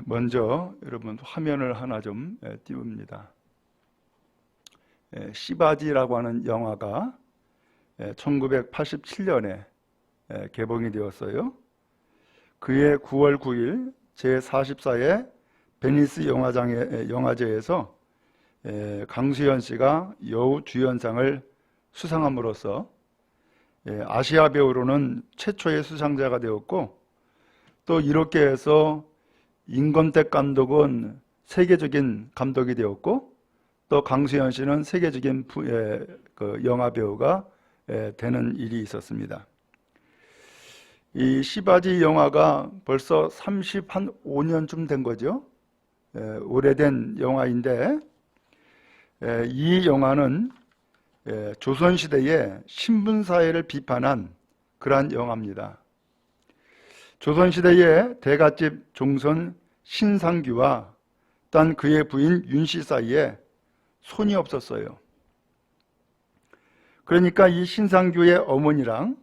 먼저 여러분 화면을 하나 좀 띄웁니다. 시바지라고 하는 영화가 1987년에 개봉이 되었어요. 그해 9월 9일 제44회 베니스 영화제에서 강수현 씨가 여우 주연상을 수상함으로써 아시아 배우로는 최초의 수상자가 되었고, 또 이렇게 해서 임권택 감독은 세계적인 감독이 되었고, 또 강수현 씨는 세계적인 영화 배우가 되는 일이 있었습니다. 이 시바지 영화가 벌써 35년쯤 된 거죠. 오래된 영화인데, 이 영화는 조선시대의 신분사회를 비판한 그러한 영화입니다. 조선시대의 대갓집 종선 신상규와 단 그의 부인 윤씨 사이에 손이 없었어요. 그러니까 이 신상규의 어머니랑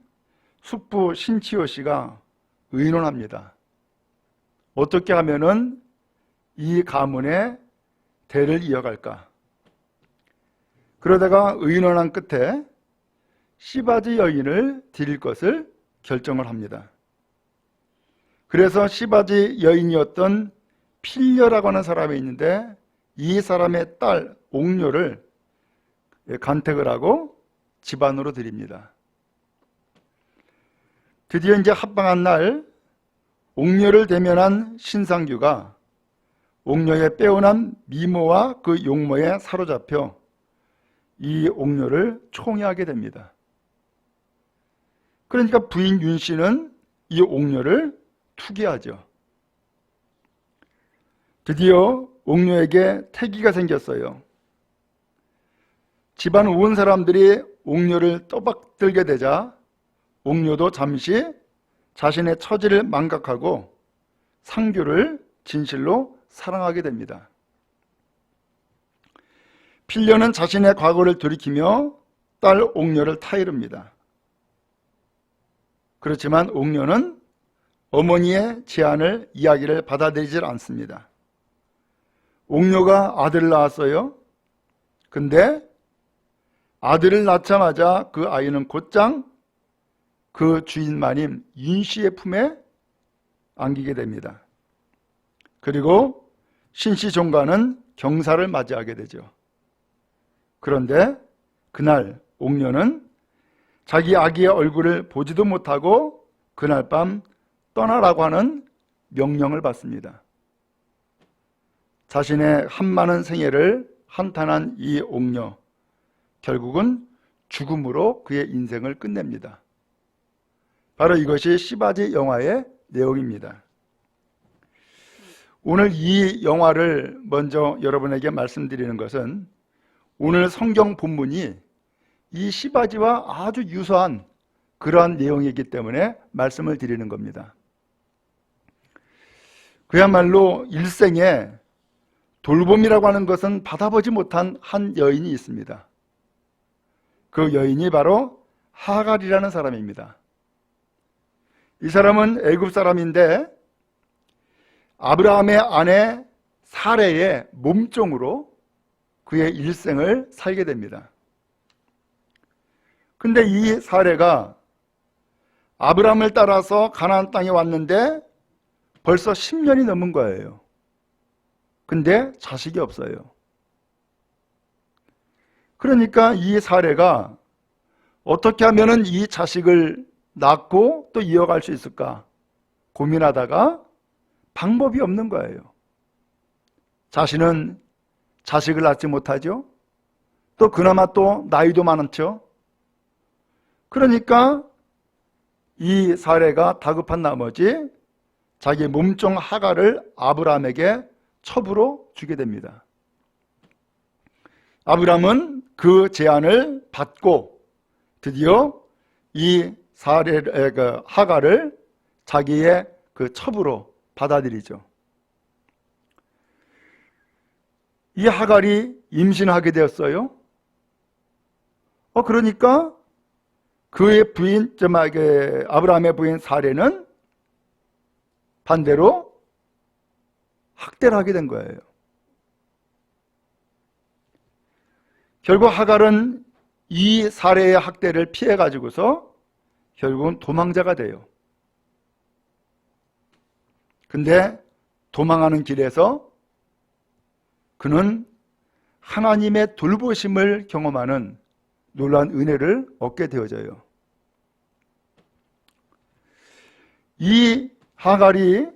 숙부 신치호 씨가 의논합니다. 어떻게 하면은 이 가문의 대를 이어갈까? 그러다가 의논한 끝에 시바지 여인을 드릴 것을 결정을 합니다. 그래서 시바지 여인이었던 필려라고 하는 사람이 있는데, 이 사람의 딸 옥녀를 간택을 하고 집안으로 드립니다. 드디어 이제 합방한 날, 옥녀를 대면한 신상규가 옥녀의 빼어난 미모와 그 용모에 사로잡혀 이 옥녀를 총애하게 됩니다. 그러니까 부인 윤 씨는 이 옥녀를 투기하죠. 드디어 옥녀에게 태기가 생겼어요. 집안 온 사람들이 옥녀를 떠받들게 되자 옥녀도 잠시 자신의 처지를 망각하고 상규를 진실로 사랑하게 됩니다. 필려는 자신의 과거를 돌이키며 딸 옥녀를 타이릅니다. 그렇지만 옥녀는 어머니의 제안을, 이야기를 받아들이질 않습니다. 옥녀가 아들을 낳았어요. 근데 아들을 낳자마자 그 아이는 곧장 그 주인마님 윤 씨의 품에 안기게 됩니다. 그리고 신씨 종가는 경사를 맞이하게 되죠. 그런데 그날 옥녀는 자기 아기의 얼굴을 보지도 못하고 그날 밤 떠나라고 하는 명령을 받습니다. 자신의 한많은 생애를 한탄한 이 옥녀, 결국은 죽음으로 그의 인생을 끝냅니다. 바로 이것이 시바지 영화의 내용입니다. 오늘 이 영화를 먼저 여러분에게 말씀드리는 것은, 오늘 성경 본문이 이 시바지와 아주 유사한 그러한 내용이기 때문에 말씀을 드리는 겁니다. 그야말로 일생에 돌봄이라고 하는 것은 받아보지 못한 한 여인이 있습니다. 그 여인이 바로 하갈이라는 사람입니다. 이 사람은 애굽 사람인데 아브라함의 아내 사레의 몸종으로 그의 일생을 살게 됩니다. 근데 이 사레가 아브라함을 따라서 가나안 땅에 왔는데 벌써 10년이 넘은 거예요. 근데 자식이 없어요. 그러니까 이 사레가 어떻게 하면 이 자식을 낳고 또 이어갈 수 있을까 고민하다가 방법이 없는 거예요. 자신은 자식을 낳지 못하죠. 또 그나마 또 나이도 많죠. 그러니까 이 사레가 다급한 나머지 자기 몸종 하갈을 아브라함에게 첩으로 주게 됩니다. 아브라함은 그 제안을 받고 드디어 이 하갈을 자기의 그 첩으로 받아들이죠. 이 하갈이 임신하게 되었어요. 그러니까 그의 부인, 아브라함의 부인 사레는 반대로 학대를 하게 된 거예요. 결국 하갈은 이 사레의 학대를 피해가지고서 결국은 도망자가 돼요. 근데 도망하는 길에서 그는 하나님의 돌보심을 경험하는 놀라운 은혜를 얻게 되어져요. 이 하갈이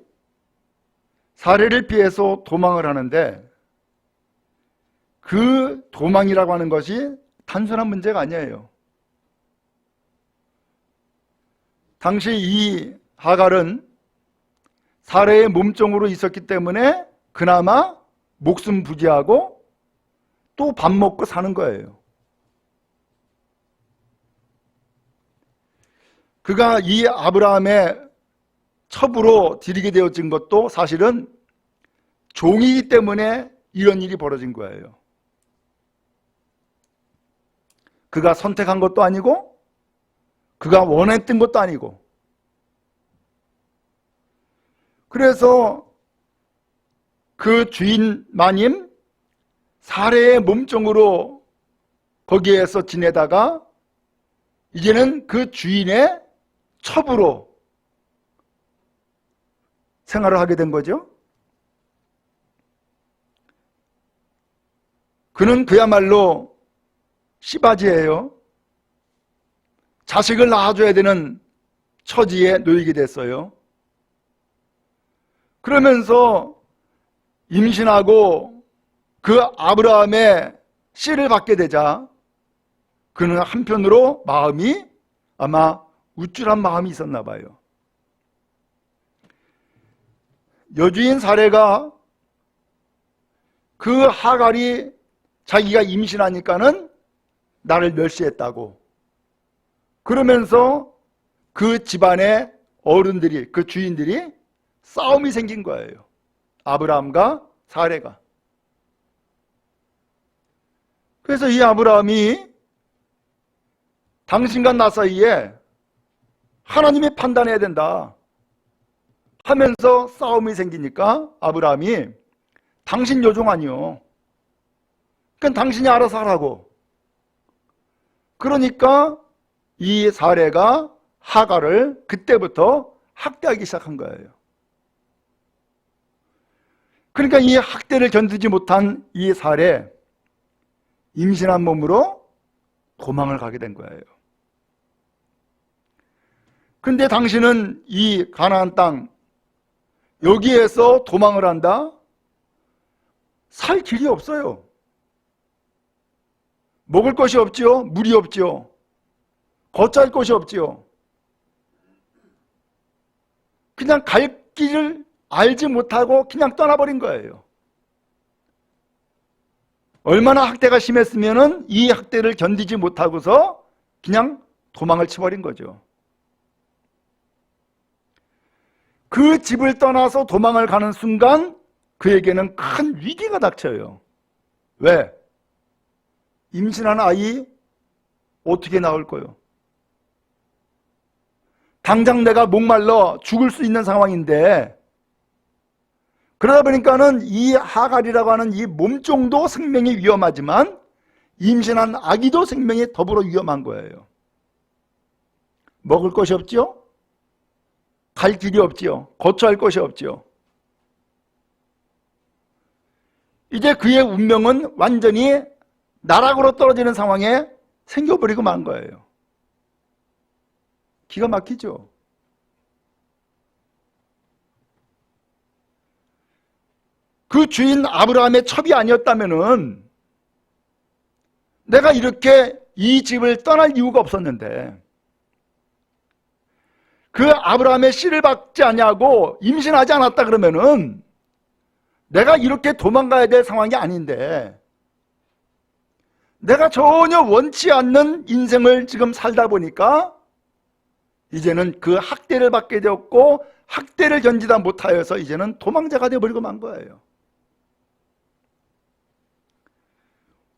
사례를 피해서 도망을 하는데 그 도망이라고 하는 것이 단순한 문제가 아니에요. 당시 이 하갈은 사례의 몸종으로 있었기 때문에 그나마 목숨 부지하고 또 밥 먹고 사는 거예요. 그가 이 아브라함의 첩으로 들이게 되어진 것도 사실은 종이기 때문에 이런 일이 벌어진 거예요. 그가 선택한 것도 아니고 그가 원했던 것도 아니고, 그래서 그 주인 마님 사례의 몸종으로 거기에서 지내다가 이제는 그 주인의 첩으로 생활을 하게 된 거죠. 그는 그야말로 씨바지예요. 자식을 낳아줘야 되는 처지에 놓이게 됐어요. 그러면서 임신하고 그 아브라함의 씨를 받게 되자 그는 한편으로 마음이 아마 우쭐한 마음이 있었나 봐요. 여주인 사례가 그 하갈이 자기가 임신하니까는 나를 멸시했다고 그러면서 그 집안의 어른들이, 그 주인들이 싸움이 생긴 거예요. 아브라함과 사례가. 그래서 이 아브라함이 당신과 나 사이에 하나님이 판단해야 된다 하면서 싸움이 생기니까 아브라함이 당신 요종 아니요. 그러니까 당신이 알아서 하라고. 그러니까 이 사례가 하갈을 그때부터 학대하기 시작한 거예요. 그러니까 이 학대를 견디지 못한 이 사례, 임신한 몸으로 도망을 가게 된 거예요. 근데 당신은 이 가나안 땅 여기에서 도망을 한다? 살 길이 없어요. 먹을 것이 없지요. 물이 없지요. 걷잘 곳이 없지요. 그냥 갈 길을 알지 못하고 그냥 떠나버린 거예요. 얼마나 학대가 심했으면은 이 학대를 견디지 못하고서 그냥 도망을 치버린 거죠. 그 집을 떠나서 도망을 가는 순간 그에게는 큰 위기가 닥쳐요. 왜? 임신한 아이 어떻게 낳을 거요? 당장 내가 목말라 죽을 수 있는 상황인데, 그러다 보니까는 이 하갈이라고 하는 이 몸종도 생명이 위험하지만 임신한 아기도 생명이 더불어 위험한 거예요. 먹을 것이 없지요? 갈 길이 없지요? 거처할 것이 없지요? 이제 그의 운명은 완전히 나락으로 떨어지는 상황에 생겨버리고 만 거예요. 기가 막히죠? 그 주인 아브라함의 첩이 아니었다면은 내가 이렇게 이 집을 떠날 이유가 없었는데, 그 아브라함의 씨를 받지 않냐고 임신하지 않았다 그러면은 내가 이렇게 도망가야 될 상황이 아닌데, 내가 전혀 원치 않는 인생을 지금 살다 보니까 이제는 그 학대를 받게 되었고 학대를 견디다 못하여서 이제는 도망자가 되어버리고 만 거예요.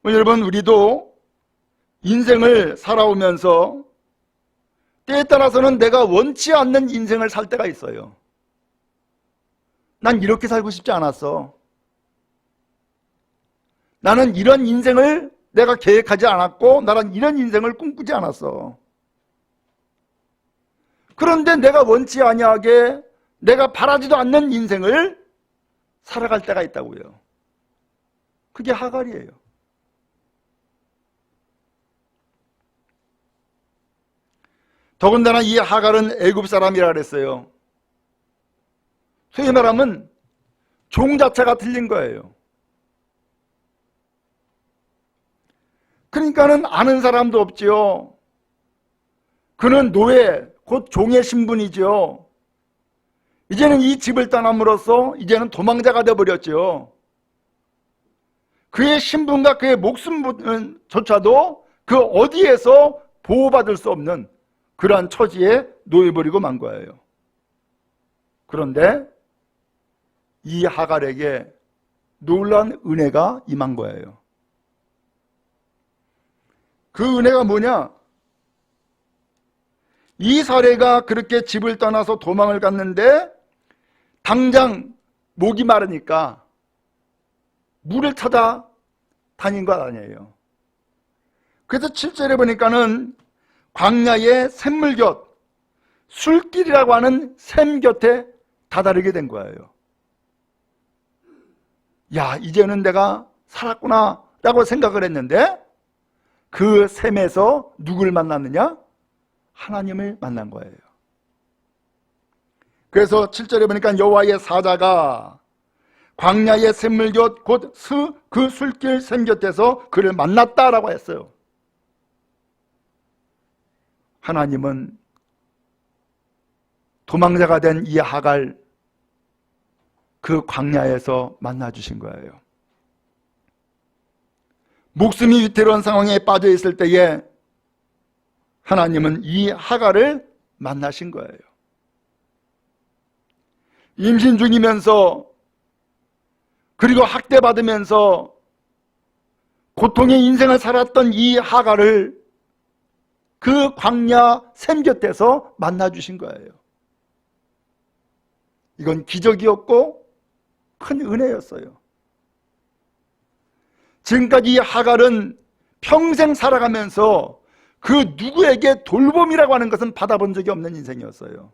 여러분, 우리도 인생을 살아오면서 때에 따라서는 내가 원치 않는 인생을 살 때가 있어요. 난 이렇게 살고 싶지 않았어. 나는 이런 인생을 내가 계획하지 않았고 나는 이런 인생을 꿈꾸지 않았어. 그런데 내가 원치 아니하게 내가 바라지도 않는 인생을 살아갈 때가 있다고요. 그게 하갈이에요. 더군다나 이 하갈은 애굽 사람이라 그랬어요. 소위 말하면 종 자체가 틀린 거예요. 그러니까는 아는 사람도 없지요. 그는 노예, 곧 종의 신분이죠. 이제는 이 집을 떠남으로써 이제는 도망자가 되어버렸죠. 그의 신분과 그의 목숨조차도 그 어디에서 보호받을 수 없는 그러한 처지에 놓여버리고 만 거예요. 그런데 이 하갈에게 놀라운 은혜가 임한 거예요. 그 은혜가 뭐냐? 이 사례가 그렇게 집을 떠나서 도망을 갔는데 당장 목이 마르니까 물을 찾아 다닌 것 아니에요. 그래서 7절에 보니까는 광야의 샘물곁, 술길이라고 하는 샘 곁에 다다르게 된 거예요. 야, 이제는 내가 살았구나 라고 생각을 했는데 그 샘에서 누굴 만났느냐? 하나님을 만난 거예요. 그래서 7절에 보니까 여호와의 사자가 광야의 샘물곁 곧 그 술길 샘 곁에서 그를 만났다라고 했어요. 하나님은 도망자가 된 이 하갈 그 광야에서 만나주신 거예요. 목숨이 위태로운 상황에 빠져 있을 때에 하나님은 이 하갈을 만나신 거예요. 임신 중이면서 그리고 학대받으면서 고통의 인생을 살았던 이 하갈을 그 광야 샘 곁에서 만나주신 거예요. 이건 기적이었고 큰 은혜였어요. 지금까지 이 하갈은 평생 살아가면서 그 누구에게 돌봄이라고 하는 것은 받아본 적이 없는 인생이었어요.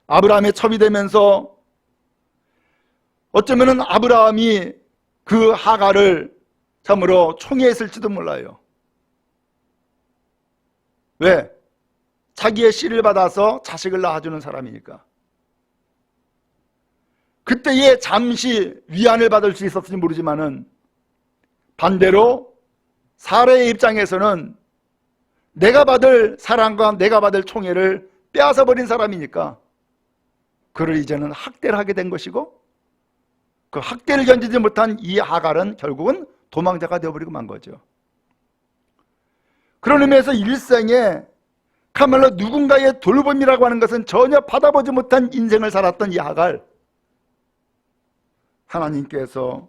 아브라함의 첩이 되면서 어쩌면은 아브라함이 그 하갈을 참으로 총애했을지도 몰라요. 왜? 자기의 씨를 받아서 자식을 낳아주는 사람이니까. 그때에 잠시 위안을 받을 수 있었을지 모르지만은 반대로 사라의 입장에서는 내가 받을 사랑과 내가 받을 총애를 빼앗아 버린 사람이니까 그를 이제는 학대를 하게 된 것이고 그 학대를 견디지 못한 이 하갈은 결국은 도망자가 되어버리고 만 거죠. 그런 의미에서 일생에 카멜로 누군가의 돌봄이라고 하는 것은 전혀 받아보지 못한 인생을 살았던 이 하갈, 하나님께서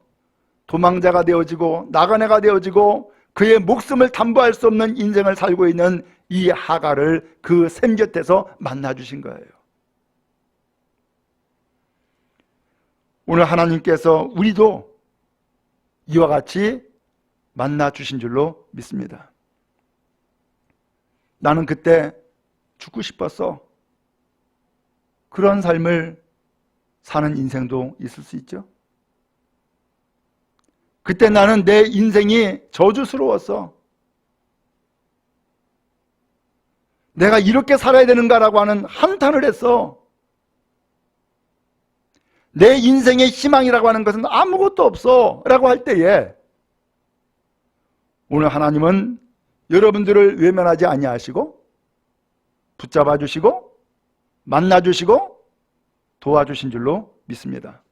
도망자가 되어지고 나그네가 되어지고 그의 목숨을 담보할 수 없는 인생을 살고 있는 이 하갈을 그 샘 곁에서 만나주신 거예요. 오늘 하나님께서 우리도 이와 같이 만나주신 줄로 믿습니다. 나는 그때 죽고 싶었어. 그런 삶을 사는 인생도 있을 수 있죠. 그때 나는 내 인생이 저주스러웠어. 내가 이렇게 살아야 되는가라고 하는 한탄을 했어. 내 인생의 희망이라고 하는 것은 아무것도 없어 라고 할 때에 오늘 하나님은 여러분들을 외면하지 아니하시고 붙잡아 주시고 만나 주시고 도와주신 줄로 믿습니다.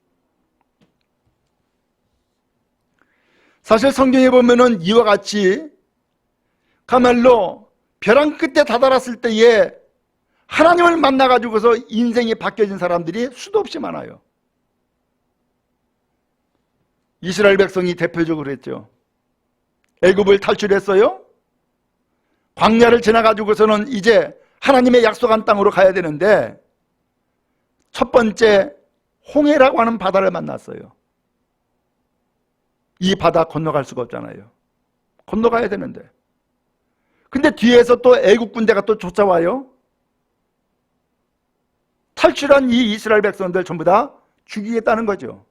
사실 성경에 보면은 이와 같이 가말로 벼랑 끝에 다다랐을 때에 하나님을 만나가지고서 인생이 바뀌어진 사람들이 수도 없이 많아요. 이스라엘 백성이 대표적으로 했죠. 애굽을 탈출했어요. 광야를 지나가지고서는 이제 하나님의 약속한 땅으로 가야 되는데 첫 번째 홍해라고 하는 바다를 만났어요. 이 바다 건너갈 수가 없잖아요. 건너가야 되는데. 근데 뒤에서 또 애국 군대가 또 쫓아와요. 탈출한 이 이스라엘 백성들 전부 다 죽이겠다는 거죠.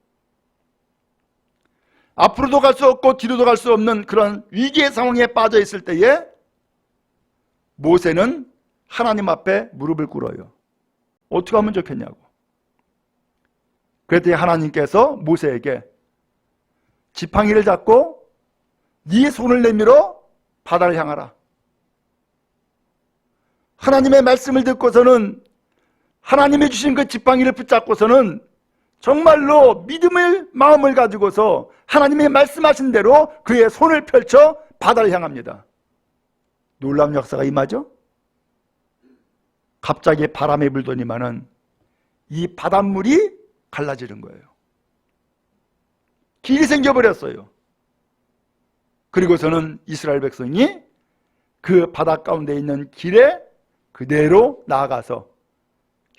앞으로도 갈 수 없고 뒤로도 갈 수 없는 그런 위기의 상황에 빠져 있을 때에 모세는 하나님 앞에 무릎을 꿇어요. 어떻게 하면 좋겠냐고. 그랬더니 하나님께서 모세에게 지팡이를 잡고 네 손을 내밀어 바다를 향하라. 하나님의 말씀을 듣고서는 하나님이 주신 그 지팡이를 붙잡고서는 정말로 믿음의 마음을 가지고서 하나님의 말씀하신 대로 그의 손을 펼쳐 바다를 향합니다. 놀라운 역사가 임하죠? 갑자기 바람이 불더니만은 이 바닷물이 갈라지는 거예요. 길이 생겨버렸어요. 그리고서는 이스라엘 백성이 그 바다 가운데 있는 길에 그대로 나아가서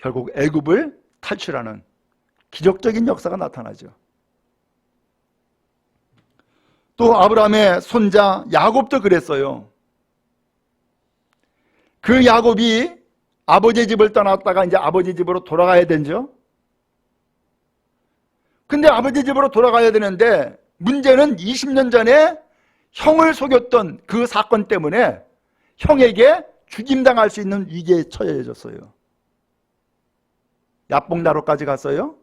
결국 애굽을 탈출하는 기적적인 역사가 나타나죠. 또 아브라함의 손자 야곱도 그랬어요. 그 야곱이 아버지 집을 떠났다가 이제 아버지 집으로 돌아가야 되죠. 근데 아버지 집으로 돌아가야 되는데 문제는 20년 전에 형을 속였던 그 사건 때문에 형에게 죽임당할 수 있는 위기에 처해졌어요. 야복나루까지 갔어요.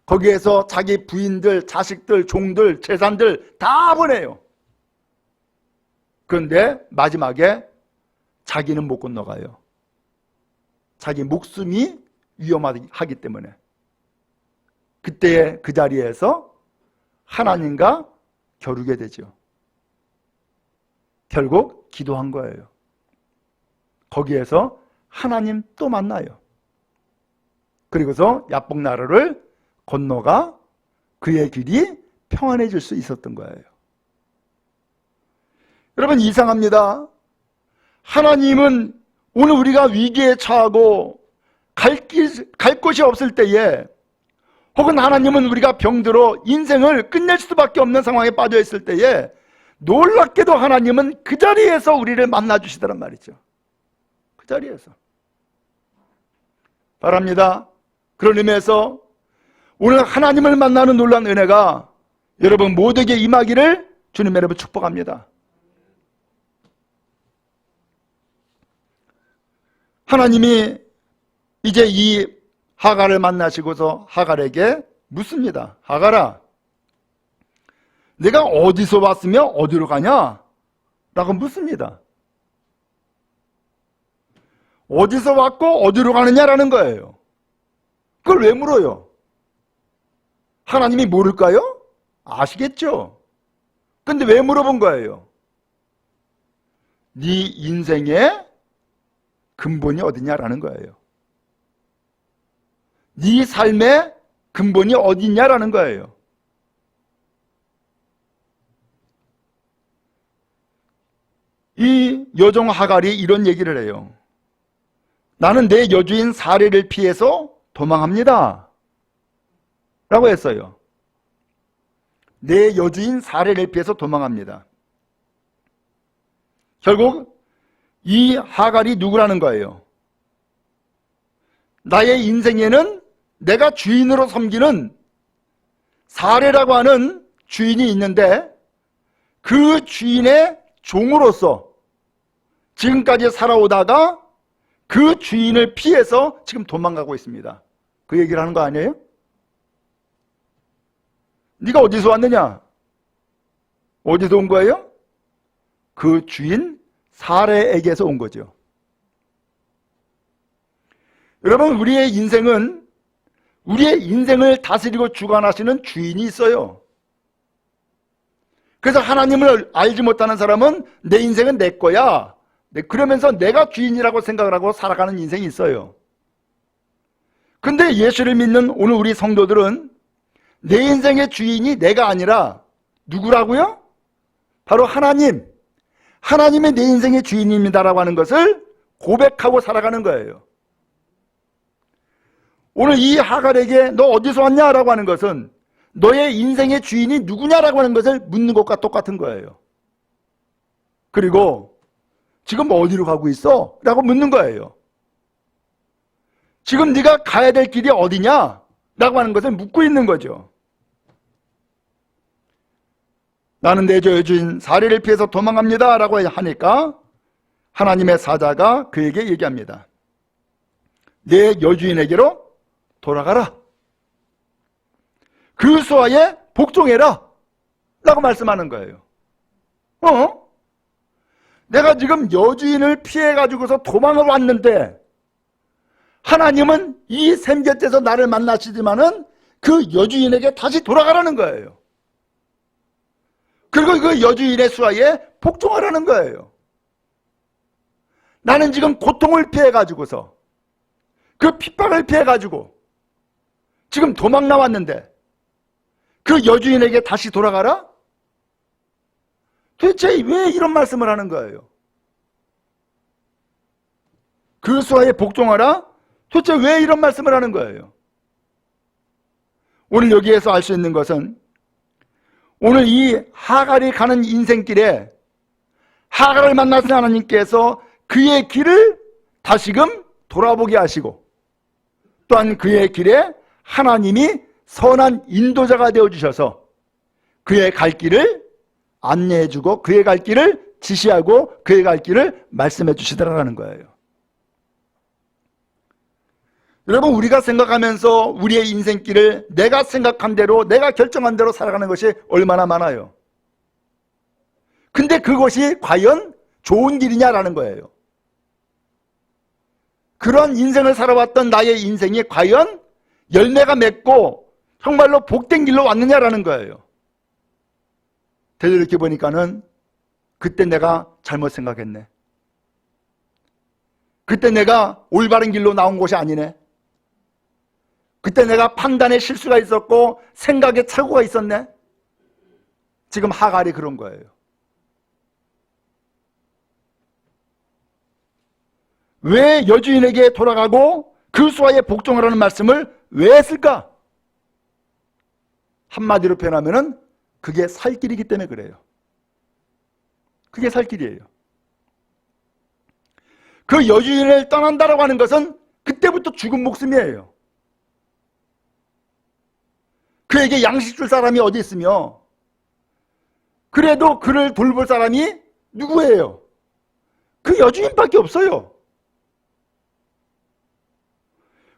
거기에서 자기 부인들, 자식들, 종들, 재산들 다 보내요. 그런데 마지막에 자기는 못 건너가요. 자기 목숨이 위험하기 때문에. 그때 그 자리에서 하나님과 겨루게 되죠. 결국 기도한 거예요. 거기에서 하나님 또 만나요. 그리고서 야복나루를 건너가 그의 길이 평안해질 수 있었던 거예요. 여러분, 이상합니다. 하나님은 오늘 우리가 위기에 처하고 갈 곳이 없을 때에, 혹은 하나님은 우리가 병들어 인생을 끝낼 수밖에 없는 상황에 빠져 있을 때에 놀랍게도 하나님은 그 자리에서 우리를 만나주시더란 말이죠. 그 자리에서. 바랍니다. 그런 의미에서 오늘 하나님을 만나는 놀라운 은혜가 여러분 모두에게 임하기를 주님 여러분 축복합니다. 하나님이 이제 이 하갈을 만나시고서 하갈에게 묻습니다. 하갈아, 내가 어디서 왔으며 어디로 가냐? 라고 묻습니다. 어디서 왔고 어디로 가느냐라는 거예요. 그걸 왜 물어요? 하나님이 모를까요? 아시겠죠? 근데 왜 물어본 거예요? 네 인생의 근본이 어디냐라는 거예요. 네 삶의 근본이 어디냐라는 거예요. 이 여종 하갈이 이런 얘기를 해요. 나는 내 여주인 사례를 피해서 도망합니다. 라고 했어요. 내 여주인 사례를 피해서 도망합니다. 결국 이 하갈이 누구라는 거예요? 나의 인생에는 내가 주인으로 섬기는 사례라고 하는 주인이 있는데 그 주인의 종으로서 지금까지 살아오다가 그 주인을 피해서 지금 도망가고 있습니다. 그 얘기를 하는 거 아니에요? 네가 어디서 왔느냐? 어디서 온 거예요? 그 주인 사례에게서 온 거죠. 여러분, 우리의 인생을 다스리고 주관하시는 주인이 있어요. 그래서 하나님을 알지 못하는 사람은 내 인생은 내 거야, 그러면서 내가 주인이라고 생각을 하고 살아가는 인생이 있어요. 근데 예수를 믿는 오늘 우리 성도들은 내 인생의 주인이 내가 아니라 누구라고요? 바로 하나님. 하나님의 내 인생의 주인입니다라고 하는 것을 고백하고 살아가는 거예요. 오늘 이 하갈에게 너 어디서 왔냐라고 하는 것은 너의 인생의 주인이 누구냐라고 하는 것을 묻는 것과 똑같은 거예요. 그리고 지금 어디로 가고 있어? 라고 묻는 거예요. 지금 네가 가야 될 길이 어디냐? 라고 하는 것을 묻고 있는 거죠. 나는 내 여주인 사례를 피해서 도망갑니다 라고 하니까 하나님의 사자가 그에게 얘기합니다. 내 여주인에게로 돌아가라. 그 수하에 복종해라 라고 말씀하는 거예요. 내가 지금 여주인을 피해가지고서 도망을 왔는데 하나님은 이 샘곁에서 나를 만나시지만은 그 여주인에게 다시 돌아가라는 거예요. 그리고 그 여주인의 수하에 복종하라는 거예요. 나는 지금 고통을 피해가지고서 그 핍박을 피해가지고 지금 도망 나왔는데 그 여주인에게 다시 돌아가라? 도대체 왜 이런 말씀을 하는 거예요? 그 수하에 복종하라? 도대체 왜 이런 말씀을 하는 거예요? 오늘 여기에서 알 수 있는 것은 오늘 이 하갈이 가는 인생길에 하갈을 만나신 하나님께서 그의 길을 다시금 돌아보게 하시고 또한 그의 길에 하나님이 선한 인도자가 되어주셔서 그의 갈 길을 안내해주고 그의 갈 길을 지시하고 그의 갈 길을 말씀해 주시더라는 거예요. 여러분, 우리가 생각하면서 우리의 인생길을 내가 생각한 대로 내가 결정한 대로 살아가는 것이 얼마나 많아요. 근데 그것이 과연 좋은 길이냐라는 거예요. 그런 인생을 살아왔던 나의 인생이 과연 열매가 맺고 정말로 복된 길로 왔느냐라는 거예요. 되돌이켜 보니까는 그때 내가 잘못 생각했네. 그때 내가 올바른 길로 나온 것이 아니네. 그때 내가 판단에 실수가 있었고 생각에 착오가 있었네. 지금 하갈이 그런 거예요. 왜 여주인에게 돌아가고 그 수하에 복종하라는 말씀을 왜 했을까? 한마디로 표현하면은 그게 살 길이기 때문에 그래요. 그게 살 길이에요. 그 여주인을 떠난다라고 하는 것은 그때부터 죽은 목숨이에요. 그에게 양식 줄 사람이 어디 있으며 그래도 그를 돌볼 사람이 누구예요? 그 여주인밖에 없어요.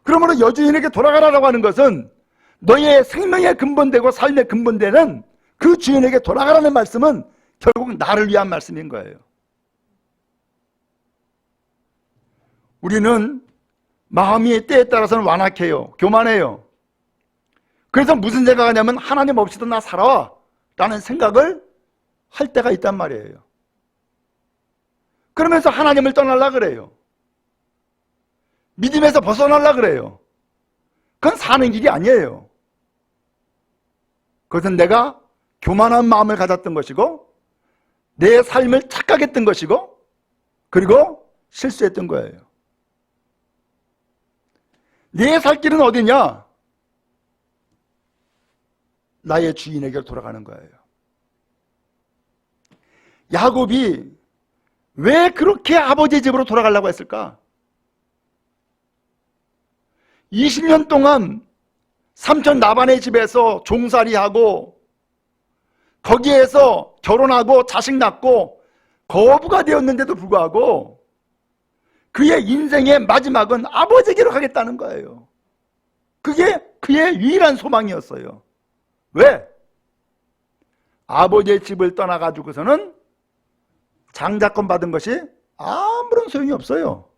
그러므로 여주인에게 돌아가라고 하는 것은 너의 생명의 근본되고 삶의 근본되는 그 주인에게 돌아가라는 말씀은 결국 나를 위한 말씀인 거예요. 우리는 마음이 때에 따라서는 완악해요. 교만해요. 그래서 무슨 생각하냐면 하나님 없이도 나 살아 라는 생각을 할 때가 있단 말이에요. 그러면서 하나님을 떠나려고 그래요. 믿음에서 벗어나려고 그래요. 그건 사는 길이 아니에요. 그것은 내가 교만한 마음을 가졌던 것이고 내 삶을 착각했던 것이고 그리고 실수했던 거예요. 내 살 길은 어디냐? 나의 주인에게 돌아가는 거예요. 야곱이 왜 그렇게 아버지의 집으로 돌아가려고 했을까? 20년 동안 삼촌 라반의 집에서 종살이하고 거기에서 결혼하고 자식 낳고 거부가 되었는데도 불구하고 그의 인생의 마지막은 아버지에게로 가겠다는 거예요. 그게 그의 유일한 소망이었어요. 왜? 아버지의 집을 떠나가지고서는 장자권 받은 것이 아무런 소용이 없어요.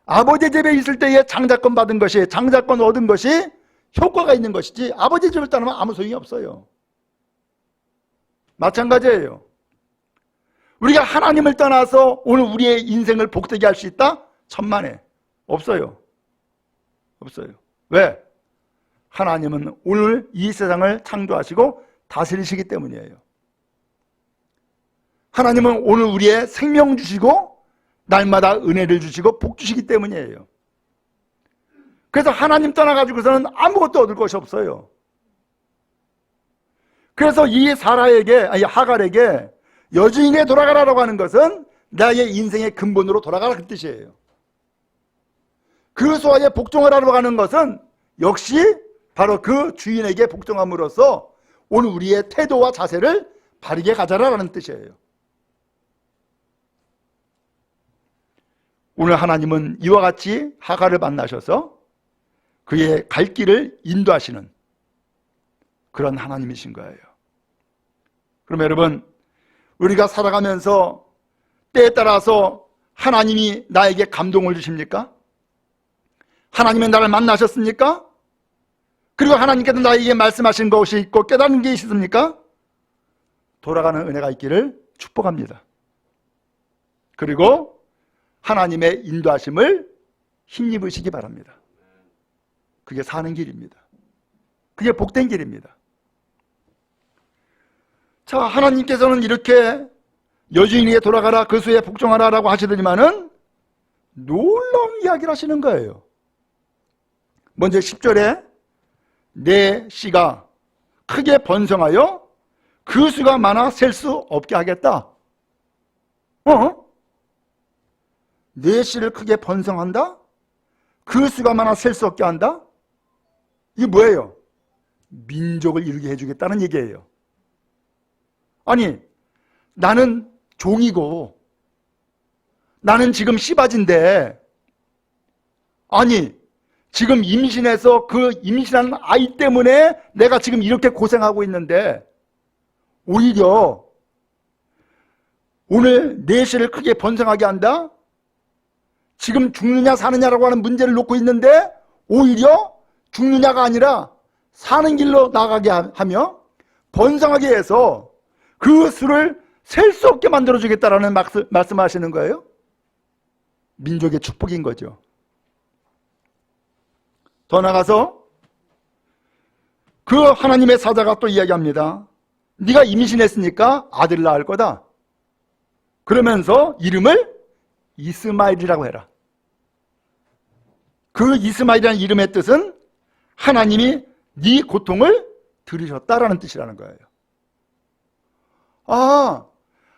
아버지 집에 있을 때에 장자권 받은 것이, 장자권 얻은 것이 효과가 있는 것이지 아버지 집을 떠나면 아무 소용이 없어요. 마찬가지예요. 우리가 하나님을 떠나서 오늘 우리의 인생을 복되게 할 수 있다? 천만에 없어요. 없어요. 왜? 하나님은 오늘 이 세상을 창조하시고 다스리시기 때문이에요. 하나님은 오늘 우리의 생명 주시고 날마다 은혜를 주시고 복 주시기 때문이에요. 그래서 하나님 떠나가지고서는 아무것도 얻을 것이 없어요. 그래서 이 하갈에게 여주인에 돌아가라고 하는 것은 나의 인생의 근본으로 돌아가라 그 뜻이에요. 그 소아에 복종하라고 하는 것은 역시 바로 그 주인에게 복종함으로써 오늘 우리의 태도와 자세를 바르게 가져라라는 뜻이에요. 오늘 하나님은 이와 같이 하갈을 만나셔서 그의 갈 길을 인도하시는 그런 하나님이신 거예요. 그럼 여러분, 우리가 살아가면서 때에 따라서 하나님이 나에게 감동을 주십니까? 하나님이 나를 만나셨습니까? 그리고 하나님께서 나에게 말씀하신 것이 있고 깨닫는 게 있습니까? 돌아가는 은혜가 있기를 축복합니다. 그리고 하나님의 인도하심을 힘입으시기 바랍니다. 그게 사는 길입니다. 그게 복된 길입니다. 자, 하나님께서는 이렇게 여주인에게 돌아가라, 그 수에 복종하라 라고 하시더니만은 놀라운 이야기를 하시는 거예요. 먼저 10절에 내 씨가 크게 번성하여 그 수가 많아 셀 수 없게 하겠다. 내 씨를 크게 번성한다? 그 수가 많아 셀 수 없게 한다? 이게 뭐예요? 민족을 이루게 해주겠다는 얘기예요. 아니, 나는 종이고 나는 지금 씨바지인데, 아니 지금 임신해서 그 임신한 아이 때문에 내가 지금 이렇게 고생하고 있는데 오히려 오늘 내 씨를 크게 번성하게 한다? 지금 죽느냐 사느냐라고 하는 문제를 놓고 있는데 오히려 죽느냐가 아니라 사는 길로 나가게 하며 번성하게 해서 그 수를 셀 수 없게 만들어주겠다라는 말씀하시는 거예요. 민족의 축복인 거죠. 더 나가서 그 하나님의 사자가 또 이야기합니다. 네가 임신했으니까 아들을 낳을 거다. 그러면서 이름을 이스마엘이라고 해라. 그 이스마엘이라는 이름의 뜻은 하나님이 네 고통을 들으셨다라는 뜻이라는 거예요. 아,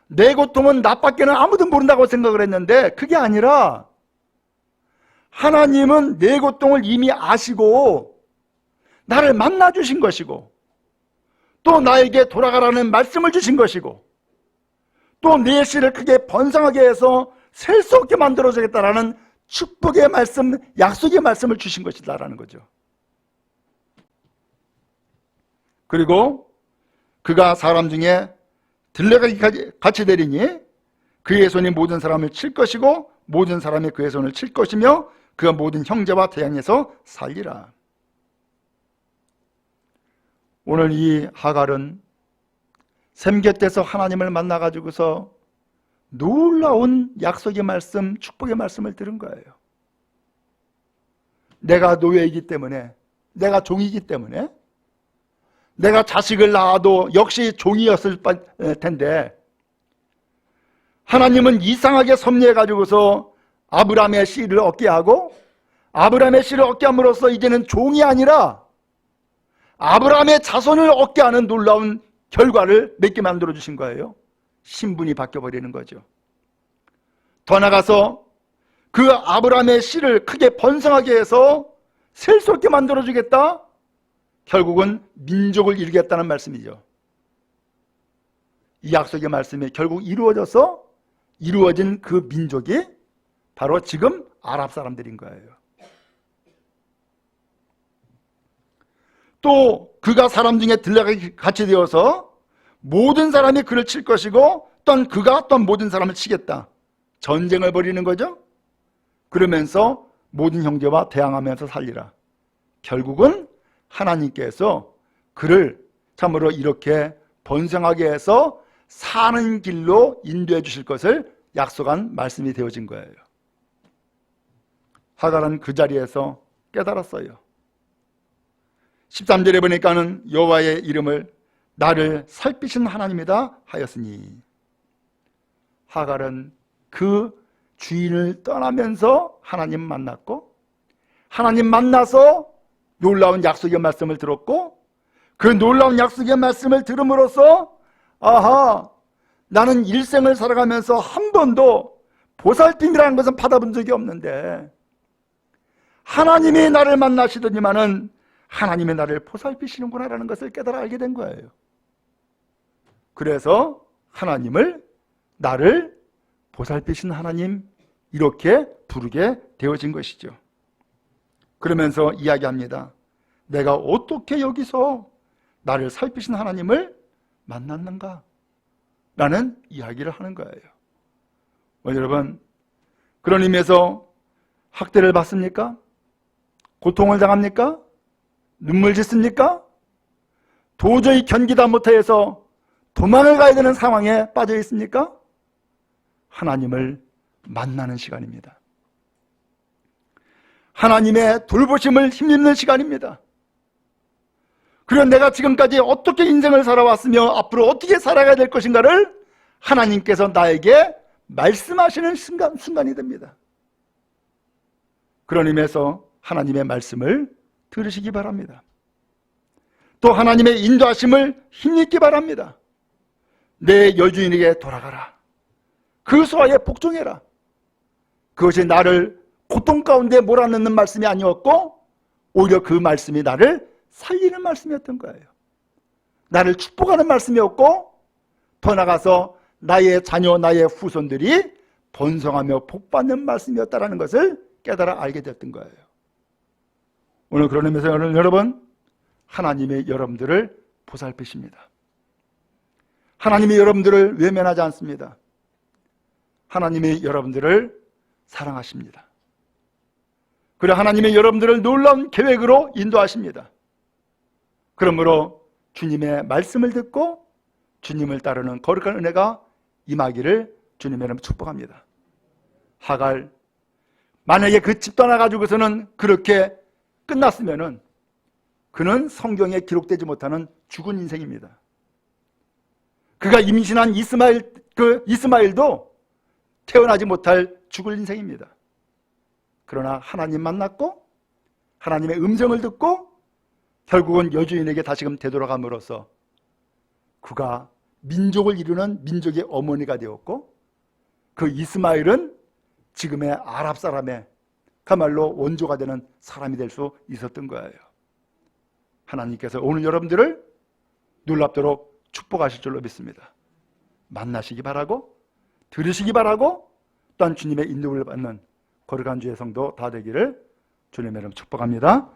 내 고통은 나밖에는 아무도 모른다고 생각을 했는데 그게 아니라 하나님은 내 고통을 이미 아시고 나를 만나 주신 것이고 또 나에게 돌아가라는 말씀을 주신 것이고 또 내 씨를 크게 번성하게 해서 셀 수 없게 만들어주겠다라는 축복의 말씀, 약속의 말씀을 주신 것이다라는 거죠. 그리고 그가 사람 중에 들레가 같이 되리니 그의 손이 모든 사람을 칠 것이고 모든 사람이 그의 손을 칠 것이며 그가 모든 형제와 대항해서 살리라. 오늘 이 하갈은 샘 곁에서 하나님을 만나가지고서 놀라운 약속의 말씀, 축복의 말씀을 들은 거예요. 내가 노예이기 때문에, 내가 종이기 때문에, 내가 자식을 낳아도 역시 종이었을 텐데 하나님은 이상하게 섭리해가지고서 아브라함의 씨를 얻게 하고 아브라함의 씨를 얻게 함으로써 이제는 종이 아니라 아브라함의 자손을 얻게 하는 놀라운 결과를 맺게 만들어 주신 거예요. 신분이 바뀌어버리는 거죠. 더 나가서 그 아브라함의 씨를 크게 번성하게 해서 셀 수 없게 만들어 주겠다. 결국은 민족을 이루겠다는 말씀이죠. 이 약속의 말씀이 결국 이루어져서 이루어진 그 민족이 바로 지금 아랍 사람들인 거예요. 또 그가 사람 중에 들레같이 되어서 모든 사람이 그를 칠 것이고 또한 그가 또한 모든 사람을 치겠다. 전쟁을 벌이는 거죠. 그러면서 모든 형제와 대항하면서 살리라. 결국은 하나님께서 그를 참으로 이렇게 번성하게 해서 사는 길로 인도해 주실 것을 약속한 말씀이 되어진 거예요. 하갈은 그 자리에서 깨달았어요. 13절에 보니까는 여호와의 이름을 나를 살피신 하나님이다 하였으니, 하갈은 그 주인을 떠나면서 하나님 만났고, 하나님 만나서 놀라운 약속의 말씀을 들었고, 그 놀라운 약속의 말씀을 들음으로써 아하, 나는 일생을 살아가면서 한 번도 보살핌이라는 것은 받아본 적이 없는데 하나님이 나를 만나시더니만은 하나님이 나를 보살피시는구나 라는 것을 깨달아 알게 된 거예요. 그래서 하나님을, 나를 보살피신 하나님, 이렇게 부르게 되어진 것이죠. 그러면서 이야기합니다. 내가 어떻게 여기서 나를 살피신 하나님을 만났는가? 라는 이야기를 하는 거예요. 여러분, 그런 의미에서 학대를 받습니까? 고통을 당합니까? 눈물 짓습니까? 도저히 견디다 못해서 도망을 가야 되는 상황에 빠져 있습니까? 하나님을 만나는 시간입니다. 하나님의 돌보심을 힘입는 시간입니다. 그리고 내가 지금까지 어떻게 인생을 살아왔으며 앞으로 어떻게 살아가야 될 것인가를 하나님께서 나에게 말씀하시는 순간이 됩니다. 그런 의미에서 하나님의 말씀을 들으시기 바랍니다. 또 하나님의 인도하심을 힘입기 바랍니다. 내 여주인에게 돌아가라. 그 수하에 복종해라. 그것이 나를 고통 가운데 몰아넣는 말씀이 아니었고 오히려 그 말씀이 나를 살리는 말씀이었던 거예요. 나를 축복하는 말씀이었고 더 나아가서 나의 자녀, 나의 후손들이 번성하며 복받는 말씀이었다는 것을 깨달아 알게 됐던 거예요. 오늘 그런 의미에서 여러분, 하나님이 여러분들을 보살피십니다. 하나님이 여러분들을 외면하지 않습니다. 하나님이 여러분들을 사랑하십니다. 그리고 하나님이 여러분들을 놀라운 계획으로 인도하십니다. 그러므로 주님의 말씀을 듣고 주님을 따르는 거룩한 은혜가 임하기를 주님의 이름으로 축복합니다. 하갈, 만약에 그 집 떠나가지고서는 그렇게 끝났으면은 그는 성경에 기록되지 못하는 죽은 인생입니다. 그가 임신한 이스마엘도 태어나지 못할 죽을 인생입니다. 그러나 하나님 만났고 하나님의 음성을 듣고 결국은 여주인에게 다시금 되돌아감으로써 그가 민족을 이루는 민족의 어머니가 되었고 그 이스마엘은 지금의 아랍 사람의 그야말로 원조가 되는 사람이 될 수 있었던 거예요. 하나님께서 오늘 여러분들을 놀랍도록 축복하실 줄로 믿습니다. 만나시기 바라고 들으시기 바라고 또한 주님의 인도를 받는 거룩한 주의 성도 다 되기를 주님의 이름으로 축복합니다.